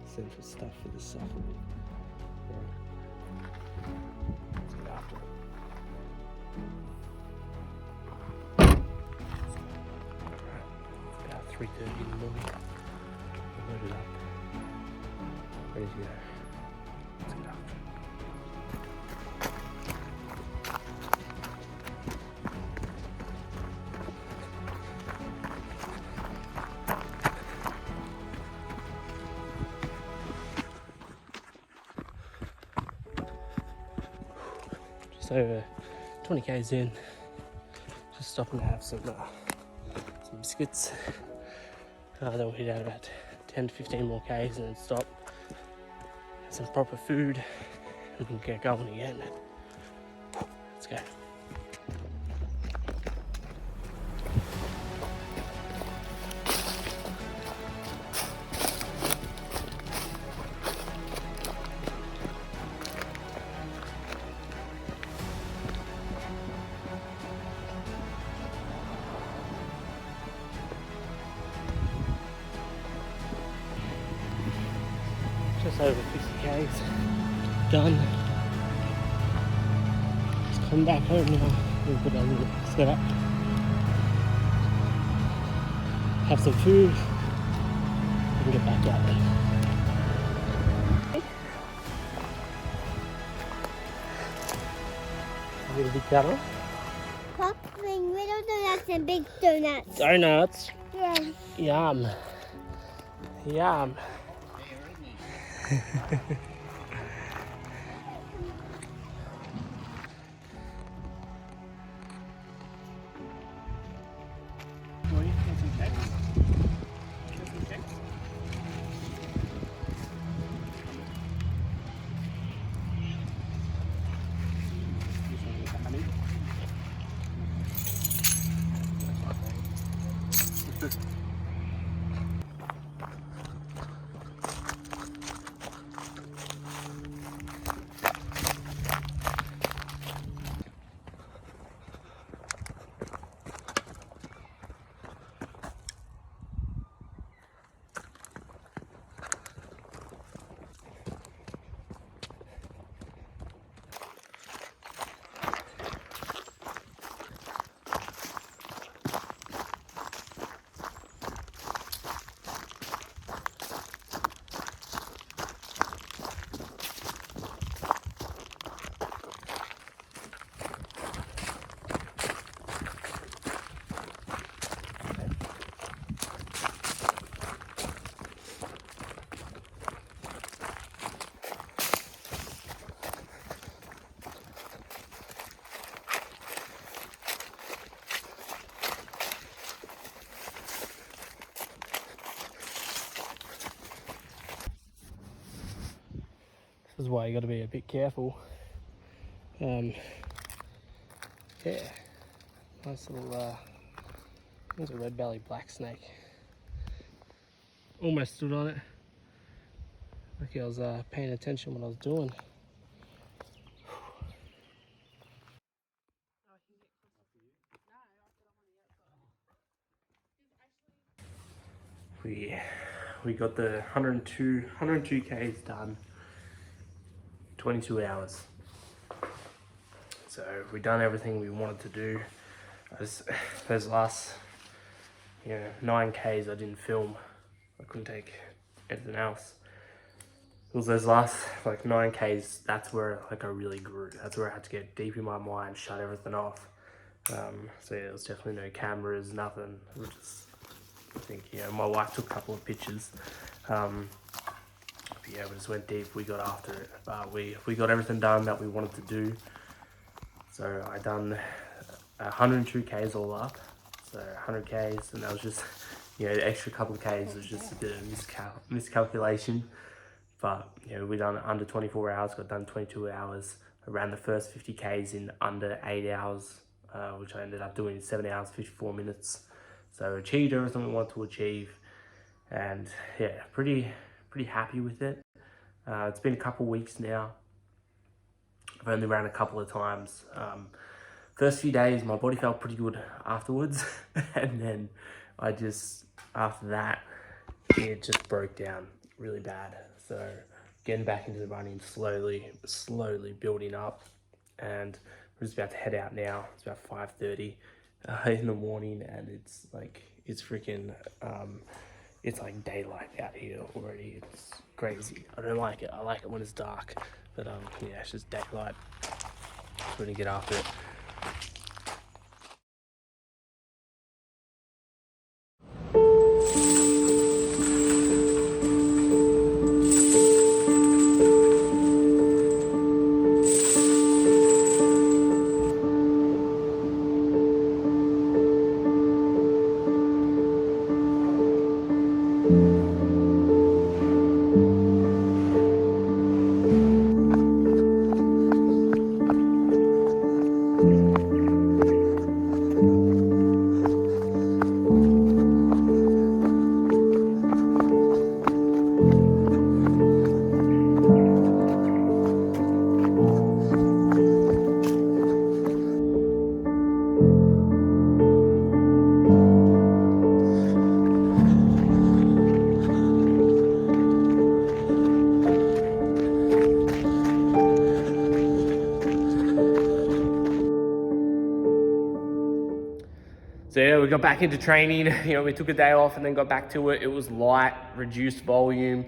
Essential stuff for the suffering. Right. Let's get after it. Alright, it's about 3:30 in the morning. We're loaded up. Ready to go. Let's get after it. Just over 20 k's in, just stopping to have some biscuits. Then we'll head out about 10 to 15 more k's and then stop, have some proper food, and we'll get going again. Let's go. Just over 50 k's done. Just come back home now. We'll put a little set up, have some food, and get back out there. A little bit better. Popping little donuts and big donuts. Donuts. Yes. Yum. Yum. This is why you got to be a bit careful. Yeah, nice little, there's a red-bellied black snake. Almost stood on it. Like I was paying attention what I was doing. We got the 102 k's done, 22 hours. So we done everything we wanted to do. Those last 9 k's I didn't film. I couldn't take anything else. It was those last 9 k's, that's where I really grew. That's where I had to get deep in my mind, shut everything off. So yeah, there was definitely no cameras, nothing. I think my wife took a couple of pictures. But yeah, we just went deep, we got after it. But we got everything done that we wanted to do. So I done 102 k's all up. So 100 k's, and that was just, the extra couple of k's was just a bit of miscalculation. But we done under 24 hours, got done 22 hours. I ran the first 50 k's in under 8 hours, which I ended up doing in 7 hours, 54 minutes. So achieved everything we wanted to achieve, and yeah, pretty happy with it. It's been a couple of weeks now. I've only ran a couple of times. first few days, my body felt pretty good afterwards. And then after that, it just broke down really bad. So getting back into the running slowly building up. And we're just about to head out now. It's about 5:30 in the morning, and it's freaking, it's like daylight out here already. It's crazy. I don't like it. I like it when it's dark, but yeah, it's just daylight. We're gonna get after it. So yeah, we got back into training. We took a day off and then got back to it. It was light, reduced volume.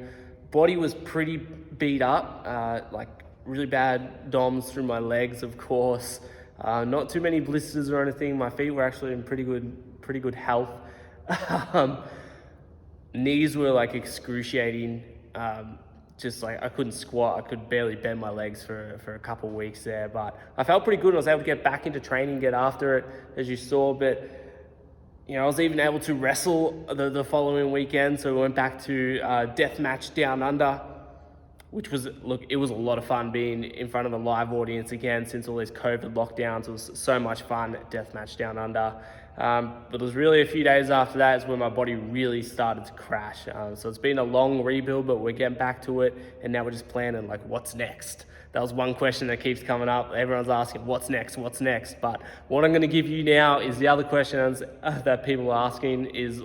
Body was pretty beat up, like really bad DOMs through my legs, of course. Not too many blisters or anything. My feet were actually in pretty good health. Knees were like excruciating. Just like I couldn't squat. I could barely bend my legs for a couple of weeks there, but I felt pretty good. I was able to get back into training, get after it, as you saw. But I was even able to wrestle the following weekend. So we went back to Deathmatch Down Under, which was, it was a lot of fun being in front of a live audience again since all these COVID lockdowns. It was so much fun at Deathmatch Down Under. But it was really a few days after that is when my body really started to crash. So it's been a long rebuild, but we're getting back to it. And now we're just planning like, what's next? That was one question that keeps coming up. Everyone's asking, what's next? What's next? But what I'm going to give you now is the other questions that people are asking is,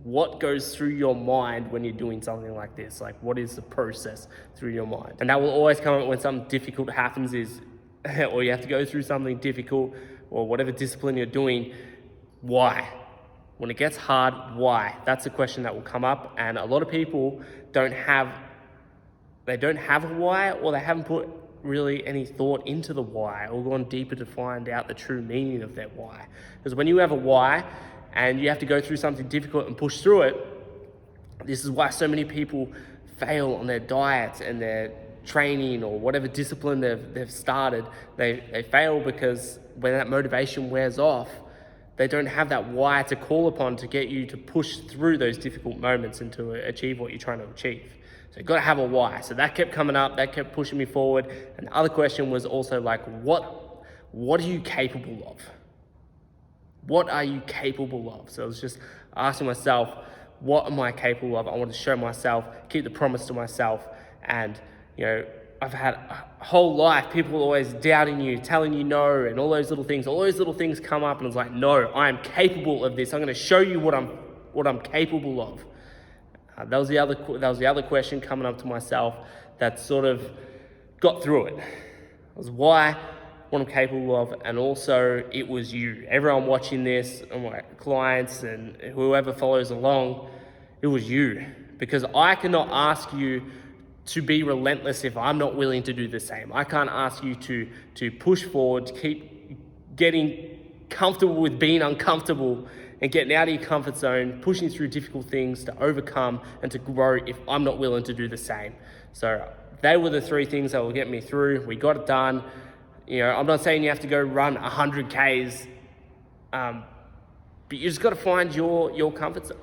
what goes through your mind when you're doing something like this? Like, what is the process through your mind? And that will always come up when something difficult happens or you have to go through something difficult or whatever discipline you're doing. Why? When it gets hard, why? That's a question that will come up. And a lot of people don't have a why, or they haven't put really any thought into the why or gone deeper to find out the true meaning of their why. Because when you have a why and you have to go through something difficult and push through it, this is why so many people fail on their diets and their training or whatever discipline they've started. They fail because when that motivation wears off, they don't have that why to call upon to get you to push through those difficult moments and to achieve what you're trying to achieve. So you've got to have a why. So that kept coming up, that kept pushing me forward. And the other question was also like, what are you capable of? What are you capable of? So I was just asking myself, what am I capable of? I want to show myself, keep the promise to myself. And, I've had a whole life, people always doubting you, telling you no, and all those little things come up, and it's like, no, I am capable of this. I'm going to show you what I'm capable of. That was the other question coming up to myself that sort of got through it. It was why, what I'm capable of, and also it was you. Everyone watching this, and my clients and whoever follows along, it was you. Because I cannot ask you to be relentless if I'm not willing to do the same. I can't ask you to push forward, to keep getting comfortable with being uncomfortable and getting out of your comfort zone, pushing through difficult things to overcome and to grow if I'm not willing to do the same. So they were the three things that will get me through. We got it done. I'm not saying you have to go run 100 Ks, but you just got to find your comfort zone.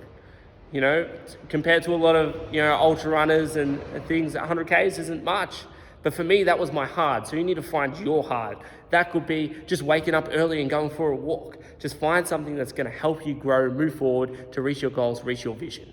Compared to a lot of, ultra runners and things, 100 Ks isn't much. But for me, that was my hard. So you need to find your hard. That could be just waking up early and going for a walk. Just find something that's going to help you grow, move forward to reach your goals, reach your vision.